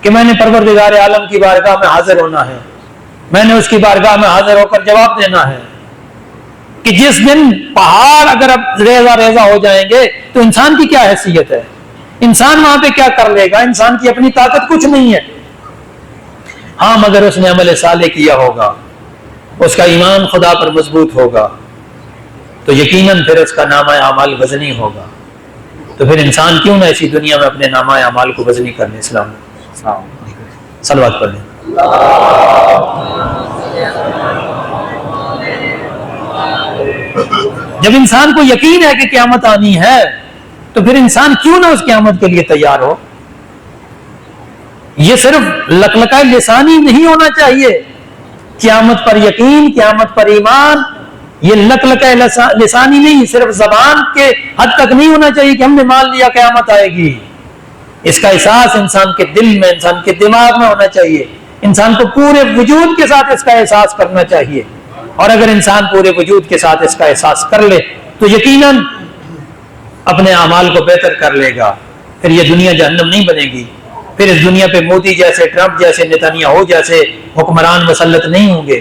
کہ میں نے پروردگار عالم کی بارگاہ میں حاضر ہونا ہے، میں نے اس کی بارگاہ میں حاضر ہو کر جواب دینا ہے، کہ جس دن پہاڑ اگر اب ریزہ ریزہ ہو جائیں گے تو انسان کی کیا حیثیت ہے؟ انسان وہاں پہ کیا کر لے گا؟ انسان کی اپنی طاقت کچھ نہیں ہے۔ ہاں مگر اس نے عمل صالح کیا ہوگا، اس کا ایمان خدا پر مضبوط ہوگا، تو یقیناً پھر اس کا نامہ اعمال وزنی ہوگا۔ تو پھر انسان کیوں نہ اسی دنیا میں اپنے نامہ اعمال کو وزنی کرنے؟ اسلام صلوات پڑھ لیں۔ جب انسان کو یقین ہے کہ قیامت آنی ہے تو پھر انسان کیوں نہ اس قیامت کے لیے تیار ہو؟ یہ صرف لکلکہ لسانی نہیں ہونا چاہیے، قیامت پر یقین، قیامت پر ایمان، یہ لکلکہ لسانی نہیں، صرف زبان کے حد تک نہیں ہونا چاہیے کہ ہم نے مان لیا قیامت آئے گی۔ اس کا احساس انسان کے دل میں، انسان کے دماغ میں ہونا چاہیے، انسان کو پورے وجود کے ساتھ اس کا احساس کرنا چاہیے۔ اور اگر انسان پورے وجود کے ساتھ اس کا احساس کر لے تو یقیناً اپنے اعمال کو بہتر کر لے گا، پھر یہ دنیا جہنم نہیں بنے گی، پھر اس دنیا پہ مودی جیسے، ٹرمپ جیسے، نیتنیاہو جیسے حکمران مسلط نہیں ہوں گے۔